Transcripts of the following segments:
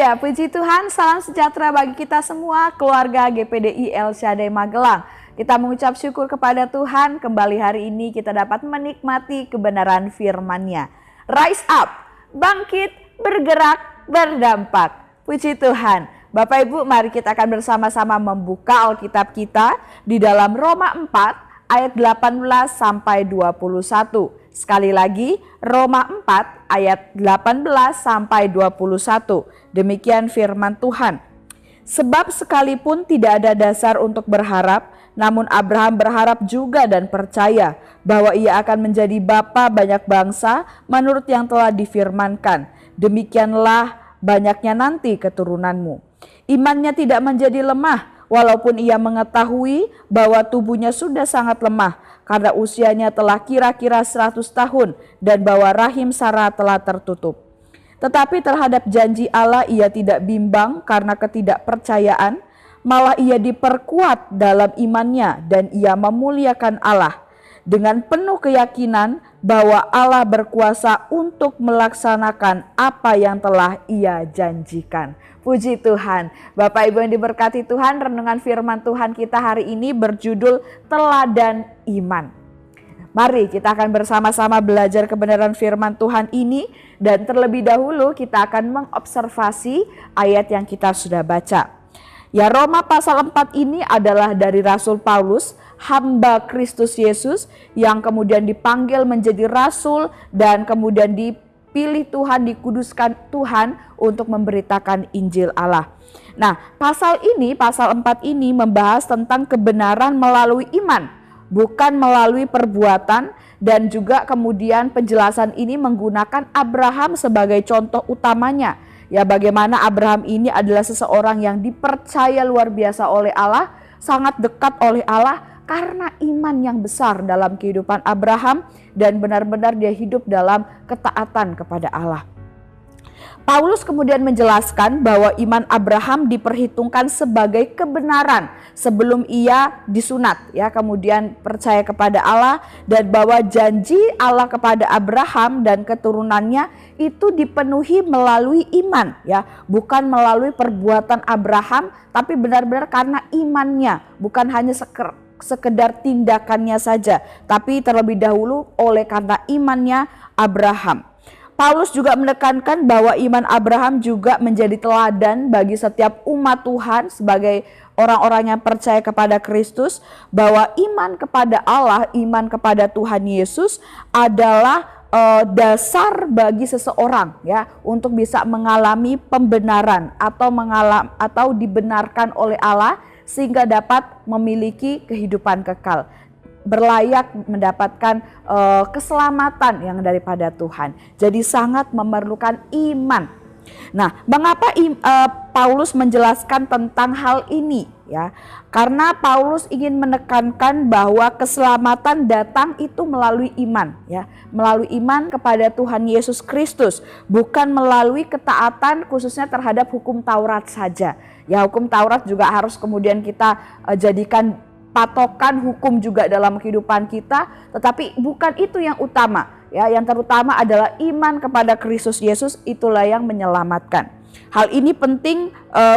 Haleluya, puji Tuhan, salam sejahtera bagi kita semua, keluarga GPDI El Shaddai Magelang. Kita mengucap syukur kepada Tuhan, kembali hari ini kita dapat menikmati kebenaran firman-Nya. Rise up, bangkit, bergerak, berdampak. Puji Tuhan. Bapak Ibu, mari kita akan bersama-sama membuka Alkitab kita di dalam Roma 4 ayat 18 sampai 21. Sekali lagi, Roma 4 ayat 18 sampai 21. Demikian firman Tuhan. Sebab sekalipun tidak ada dasar untuk berharap, namun Abraham berharap juga dan percaya bahwa ia akan menjadi bapa banyak bangsa menurut yang telah difirmankan. Demikianlah banyaknya nanti keturunanmu. Imannya tidak menjadi lemah, walaupun ia mengetahui bahwa tubuhnya sudah sangat lemah karena usianya telah kira-kira 100 tahun dan bahwa rahim Sarah telah tertutup. Tetapi terhadap janji Allah ia tidak bimbang karena ketidakpercayaan, malah ia diperkuat dalam imannya dan ia memuliakan Allah dengan penuh keyakinan bahwa Allah berkuasa untuk melaksanakan apa yang telah ia janjikan. Puji Tuhan. Bapak Ibu yang diberkati Tuhan, renungan firman Tuhan kita hari ini berjudul Teladan Iman. Mari kita akan bersama-sama belajar kebenaran firman Tuhan ini, dan terlebih dahulu kita akan mengobservasi ayat yang kita sudah baca. Ya, Roma pasal 4 ini adalah dari Rasul Paulus, hamba Kristus Yesus yang kemudian dipanggil menjadi rasul dan kemudian dipilih Tuhan, dikuduskan Tuhan untuk memberitakan Injil Allah. Nah, pasal 4 ini membahas tentang kebenaran melalui iman, bukan melalui perbuatan, dan juga kemudian penjelasan ini menggunakan Abraham sebagai contoh utamanya. Ya, bagaimana Abraham ini adalah seseorang yang dipercaya luar biasa oleh Allah, sangat dekat oleh Allah karena iman yang besar dalam kehidupan Abraham dan benar-benar dia hidup dalam ketaatan kepada Allah. Paulus kemudian menjelaskan bahwa iman Abraham diperhitungkan sebagai kebenaran sebelum ia disunat, ya, kemudian percaya kepada Allah, dan bahwa janji Allah kepada Abraham dan keturunannya itu dipenuhi melalui iman, ya, bukan melalui perbuatan Abraham, tapi benar-benar karena imannya, bukan hanya sekedar tindakannya saja, tapi terlebih dahulu oleh karena imannya Abraham. Paulus juga menekankan bahwa iman Abraham juga menjadi teladan bagi setiap umat Tuhan sebagai orang-orang yang percaya kepada Kristus, bahwa iman kepada Allah, iman kepada Tuhan Yesus adalah dasar bagi seseorang, ya, untuk bisa mengalami pembenaran atau dibenarkan oleh Allah sehingga dapat memiliki kehidupan kekal, berlayak mendapatkan keselamatan yang daripada Tuhan. Jadi sangat memerlukan iman. Nah, mengapa Paulus menjelaskan tentang hal ini, ya? Karena Paulus ingin menekankan bahwa keselamatan datang itu melalui iman, ya, melalui iman kepada Tuhan Yesus Kristus, bukan melalui ketaatan khususnya terhadap hukum Taurat saja. Ya, hukum Taurat juga harus kemudian kita jadikan patokan hukum juga dalam kehidupan kita, tetapi bukan itu yang utama, ya. Yang terutama adalah iman kepada Kristus Yesus, itulah yang menyelamatkan. Hal ini penting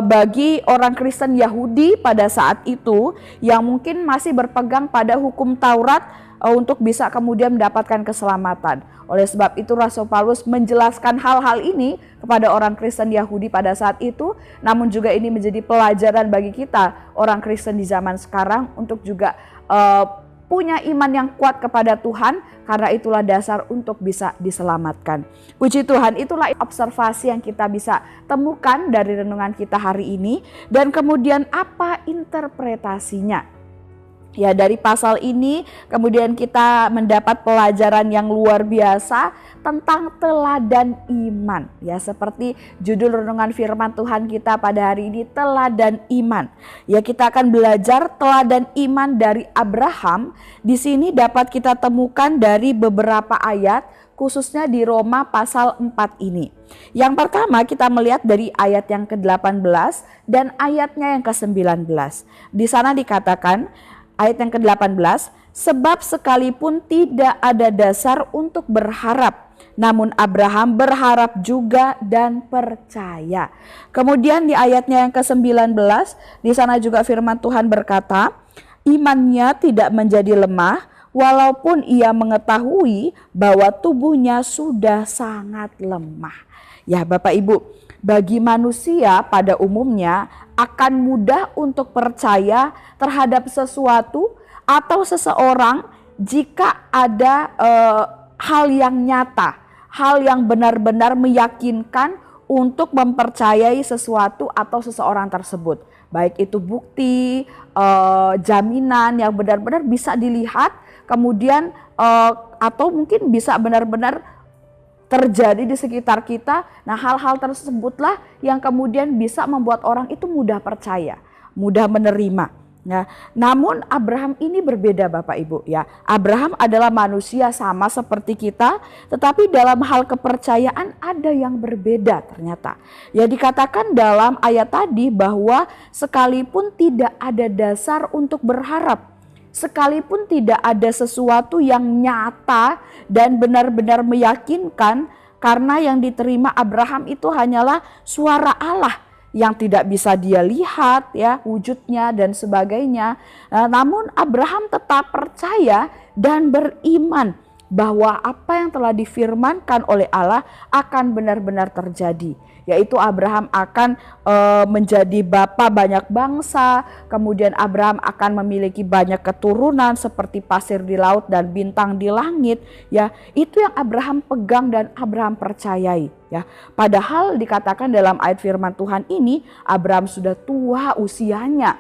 bagi orang Kristen Yahudi pada saat itu yang mungkin masih berpegang pada hukum Taurat untuk bisa kemudian mendapatkan keselamatan. Oleh sebab itu Rasul Paulus menjelaskan hal-hal ini kepada orang Kristen Yahudi pada saat itu, namun juga ini menjadi pelajaran bagi kita orang Kristen di zaman sekarang untuk juga punya iman yang kuat kepada Tuhan, karena itulah dasar untuk bisa diselamatkan. Puji Tuhan, itulah observasi yang kita bisa temukan dari renungan kita hari ini, dan kemudian apa interpretasinya. Ya, dari pasal ini kemudian kita mendapat pelajaran yang luar biasa tentang teladan iman. Ya, seperti judul renungan firman Tuhan kita pada hari ini, teladan iman. Ya, kita akan belajar teladan iman dari Abraham. Di sini dapat kita temukan dari beberapa ayat, khususnya di Roma pasal 4 ini. Yang pertama kita melihat dari ayat yang ke-18 dan ayatnya yang ke-19. Di sana dikatakan, Ayat yang ke-18, sebab sekalipun tidak ada dasar untuk berharap, namun Abraham berharap juga dan percaya. Kemudian di ayatnya yang ke-19, di sana juga firman Tuhan berkata, imannya tidak menjadi lemah walaupun ia mengetahui bahwa tubuhnya sudah sangat lemah. Ya Bapak Ibu, bagi manusia pada umumnya akan mudah untuk percaya terhadap sesuatu atau seseorang jika ada hal yang nyata, hal yang benar-benar meyakinkan untuk mempercayai sesuatu atau seseorang tersebut. Baik itu bukti, jaminan yang benar-benar bisa dilihat, kemudian atau mungkin bisa benar-benar terjadi di sekitar kita. Nah, hal-hal tersebutlah yang kemudian bisa membuat orang itu mudah percaya, mudah menerima. Ya, namun Abraham ini berbeda Bapak Ibu ya. Abraham adalah manusia sama seperti kita, tetapi dalam hal kepercayaan ada yang berbeda ternyata. Ya, dikatakan dalam ayat tadi bahwa sekalipun tidak ada dasar untuk berharap, sekalipun tidak ada sesuatu yang nyata dan benar-benar meyakinkan, karena yang diterima Abraham itu hanyalah suara Allah yang tidak bisa dia lihat ya wujudnya dan sebagainya. Namun Abraham tetap percaya dan beriman bahwa apa yang telah difirmankan oleh Allah akan benar-benar terjadi, yaitu Abraham akan menjadi bapa banyak bangsa, kemudian Abraham akan memiliki banyak keturunan seperti pasir di laut dan bintang di langit. Ya, itu yang Abraham pegang dan Abraham percayai. Ya, padahal dikatakan dalam ayat firman Tuhan ini Abraham sudah tua usianya,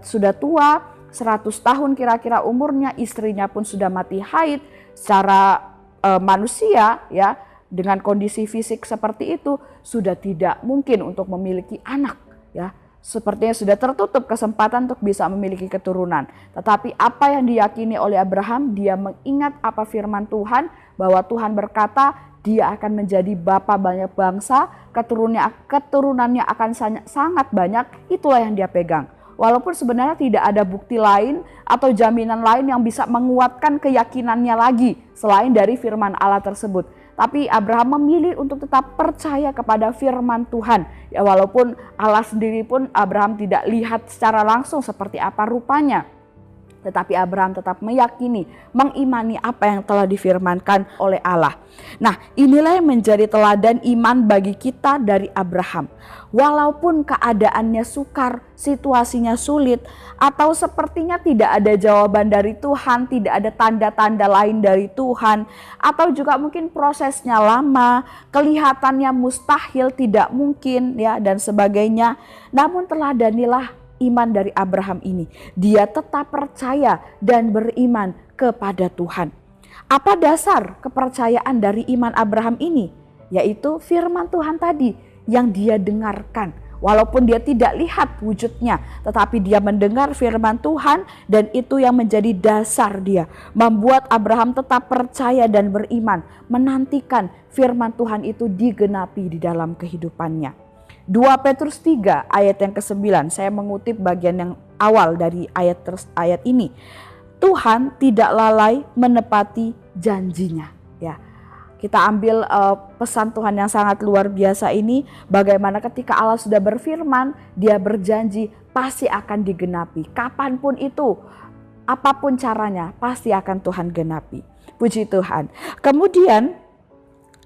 sudah tua 100 tahun kira-kira umurnya, istrinya pun sudah mati haid. Secara manusia ya, dengan kondisi fisik seperti itu sudah tidak mungkin untuk memiliki anak ya. Sepertinya sudah tertutup kesempatan untuk bisa memiliki keturunan. Tetapi apa yang diyakini oleh Abraham, dia mengingat apa firman Tuhan bahwa Tuhan berkata dia akan menjadi bapa banyak bangsa, keturunannya akan sangat banyak. Itulah yang dia pegang. Walaupun sebenarnya tidak ada bukti lain atau jaminan lain yang bisa menguatkan keyakinannya lagi selain dari firman Allah tersebut. Tapi Abraham memilih untuk tetap percaya kepada firman Tuhan. Ya, walaupun Allah sendiri pun Abraham tidak lihat secara langsung seperti apa rupanya. Tetapi Abraham tetap meyakini, mengimani apa yang telah difirmankan oleh Allah. Nah, inilah yang menjadi teladan iman bagi kita dari Abraham. Walaupun keadaannya sukar, situasinya sulit, atau sepertinya tidak ada jawaban dari Tuhan, tidak ada tanda-tanda lain dari Tuhan, atau juga mungkin prosesnya lama, kelihatannya mustahil, tidak mungkin, ya dan sebagainya. Namun teladanilah iman dari Abraham ini. Dia tetap percaya dan beriman kepada Tuhan. Apa dasar kepercayaan dari iman Abraham ini? Yaitu firman Tuhan tadi yang dia dengarkan. Walaupun dia tidak lihat wujudnya, tetapi dia mendengar firman Tuhan dan itu yang menjadi dasar dia. Membuat Abraham tetap percaya dan beriman, menantikan firman Tuhan itu digenapi di dalam kehidupannya. 2 Petrus 3 ayat yang ke-9, saya mengutip bagian yang awal dari ayat ini. Tuhan tidak lalai menepati janjinya. Ya, kita ambil pesan Tuhan yang sangat luar biasa ini, bagaimana ketika Allah sudah berfirman, dia berjanji pasti akan digenapi. Kapanpun itu, apapun caranya, pasti akan Tuhan genapi. Puji Tuhan. Kemudian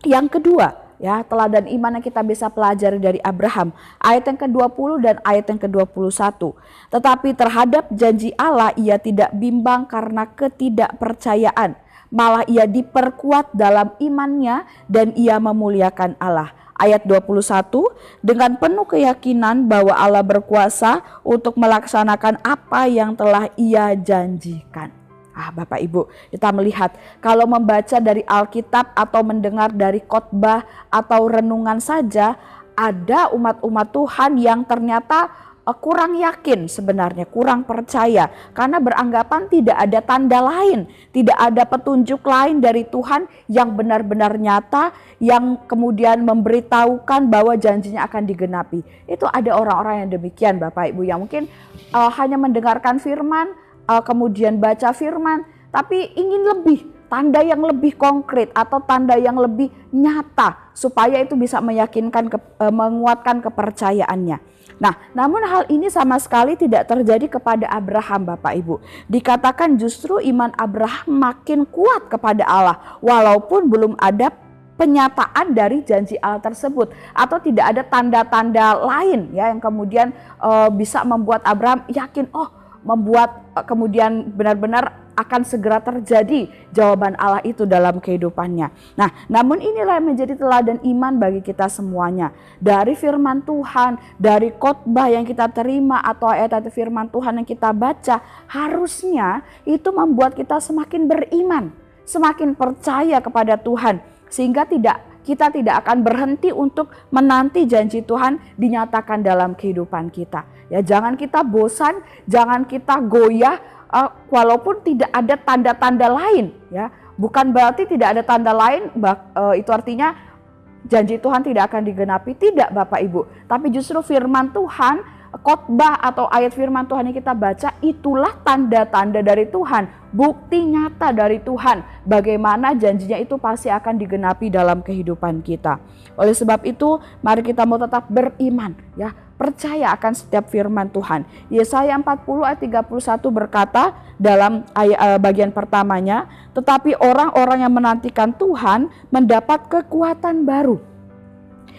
yang kedua, ya, teladan iman yang kita bisa pelajari dari Abraham, ayat yang ke-20 dan ayat yang ke-21. Tetapi terhadap janji Allah ia tidak bimbang karena ketidakpercayaan, malah ia diperkuat dalam imannya dan ia memuliakan Allah. Ayat 21, dengan penuh keyakinan bahwa Allah berkuasa untuk melaksanakan apa yang telah ia janjikan. Bapak Ibu, kita melihat kalau membaca dari Alkitab atau mendengar dari khotbah atau renungan saja, ada umat-umat Tuhan yang ternyata kurang yakin sebenarnya, kurang percaya karena beranggapan tidak ada tanda lain, tidak ada petunjuk lain dari Tuhan yang benar-benar nyata, yang kemudian memberitahukan bahwa janjinya akan digenapi. Itu ada orang-orang yang demikian Bapak Ibu, yang mungkin hanya mendengarkan firman, kemudian baca firman, tapi ingin lebih, tanda yang lebih konkret atau tanda yang lebih nyata supaya itu bisa meyakinkan, menguatkan kepercayaannya. Nah, namun hal ini sama sekali tidak terjadi kepada Abraham, Bapak Ibu. Dikatakan justru iman Abraham makin kuat kepada Allah walaupun belum ada penyataan dari janji Allah tersebut atau tidak ada tanda-tanda lain ya yang kemudian bisa membuat Abraham yakin, membuat kemudian benar-benar akan segera terjadi jawaban Allah itu dalam kehidupannya. Nah, namun inilah yang menjadi teladan iman bagi kita semuanya. Dari firman Tuhan, dari khotbah yang kita terima atau ayat-ayat firman Tuhan yang kita baca, harusnya itu membuat kita semakin beriman, semakin percaya kepada Tuhan, sehingga kita tidak akan berhenti untuk menanti janji Tuhan dinyatakan dalam kehidupan kita. Ya, jangan kita bosan, jangan kita goyah walaupun tidak ada tanda-tanda lain ya. Bukan berarti tidak ada tanda lain itu artinya janji Tuhan tidak akan digenapi, tidak Bapak Ibu. Tapi justru firman Tuhan, khotbah atau ayat firman Tuhan yang kita baca, itulah tanda-tanda dari Tuhan, bukti nyata dari Tuhan bagaimana janjinya itu pasti akan digenapi dalam kehidupan kita. Oleh sebab itu mari kita mau tetap beriman ya, percaya akan setiap firman Tuhan. Yesaya 40 ayat 31 berkata dalam bagian pertamanya, tetapi orang-orang yang menantikan Tuhan mendapat kekuatan baru.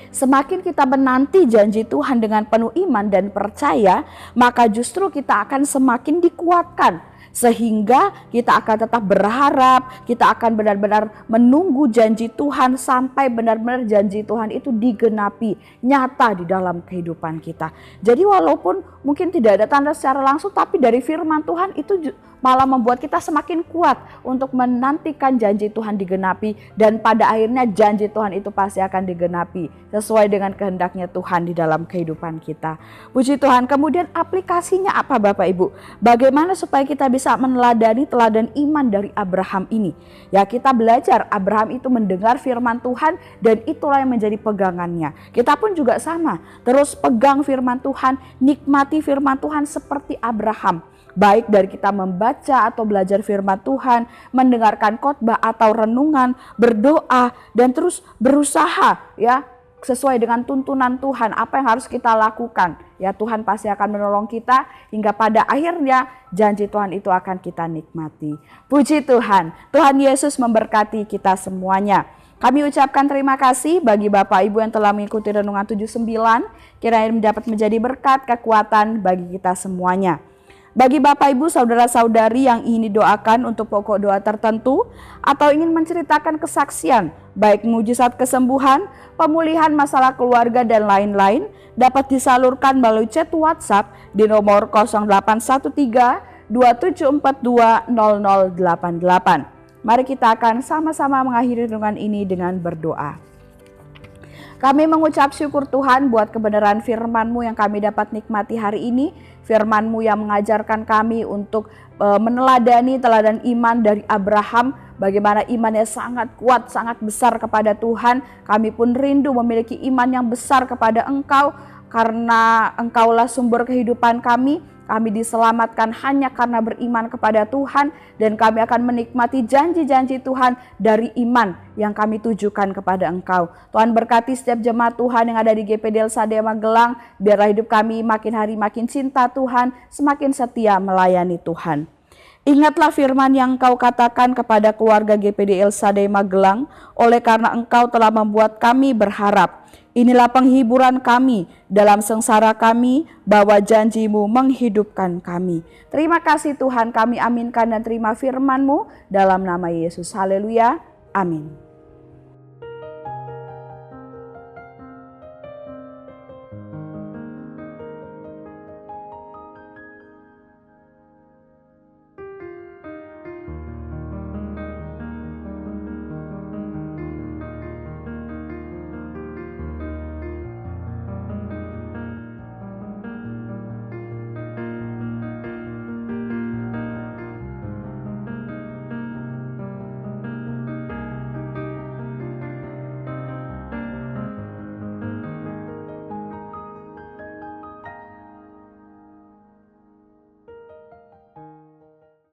Semakin kita menanti janji Tuhan dengan penuh iman dan percaya, maka justru kita akan semakin dikuatkan. Sehingga kita akan tetap berharap, kita akan benar-benar menunggu janji Tuhan sampai benar-benar janji Tuhan itu digenapi, nyata di dalam kehidupan kita. Jadi walaupun mungkin tidak ada tanda secara langsung, tapi dari firman Tuhan itu malah membuat kita semakin kuat untuk menantikan janji Tuhan digenapi, dan pada akhirnya janji Tuhan itu pasti akan digenapi sesuai dengan kehendaknya Tuhan di dalam kehidupan kita. Puji Tuhan. Kemudian aplikasinya apa Bapak Ibu? Bagaimana supaya kita bisa meneladani teladan iman dari Abraham ini? Ya, kita belajar Abraham itu mendengar firman Tuhan dan itulah yang menjadi pegangannya. Kita pun juga sama, terus pegang firman Tuhan, nikmati firman Tuhan seperti Abraham. Baik dari kita membaca atau belajar firman Tuhan, mendengarkan khotbah atau renungan, berdoa, dan terus berusaha ya sesuai dengan tuntunan Tuhan, apa yang harus kita lakukan. Ya, Tuhan pasti akan menolong kita hingga pada akhirnya janji Tuhan itu akan kita nikmati. Puji Tuhan. Tuhan Yesus memberkati kita semuanya. Kami ucapkan terima kasih bagi Bapak Ibu yang telah mengikuti Renungan 79. Kiranya dapat menjadi berkat, kekuatan bagi kita semuanya. Bagi Bapak Ibu, saudara-saudari yang ingin didoakan untuk pokok doa tertentu atau ingin menceritakan kesaksian, baik mujizat kesembuhan, pemulihan masalah keluarga dan lain-lain, dapat disalurkan melalui chat WhatsApp di nomor 0813 2742 0088. Mari kita akan sama-sama mengakhiri renungan ini dengan berdoa. Kami mengucap syukur Tuhan buat kebenaran firman-Mu yang kami dapat nikmati hari ini. Firman-Mu yang mengajarkan kami untuk meneladani teladan iman dari Abraham. Bagaimana imannya sangat kuat, sangat besar kepada Tuhan. Kami pun rindu memiliki iman yang besar kepada Engkau. Karena Engkaulah sumber kehidupan kami. Kami diselamatkan hanya karena beriman kepada Tuhan, dan kami akan menikmati janji-janji Tuhan dari iman yang kami tujukan kepada Engkau. Tuhan berkati setiap jemaat Tuhan yang ada di GPD El Shaddai Magelang, biarlah hidup kami makin hari makin cinta Tuhan, semakin setia melayani Tuhan. Ingatlah firman yang Engkau katakan kepada keluarga GPD El Shaddai Magelang, oleh karena Engkau telah membuat kami berharap. Inilah penghiburan kami dalam sengsara kami, bahwa janji-Mu menghidupkan kami. Terima kasih Tuhan, kami aminkan dan terima firman-Mu dalam nama Yesus. Haleluya. Amin.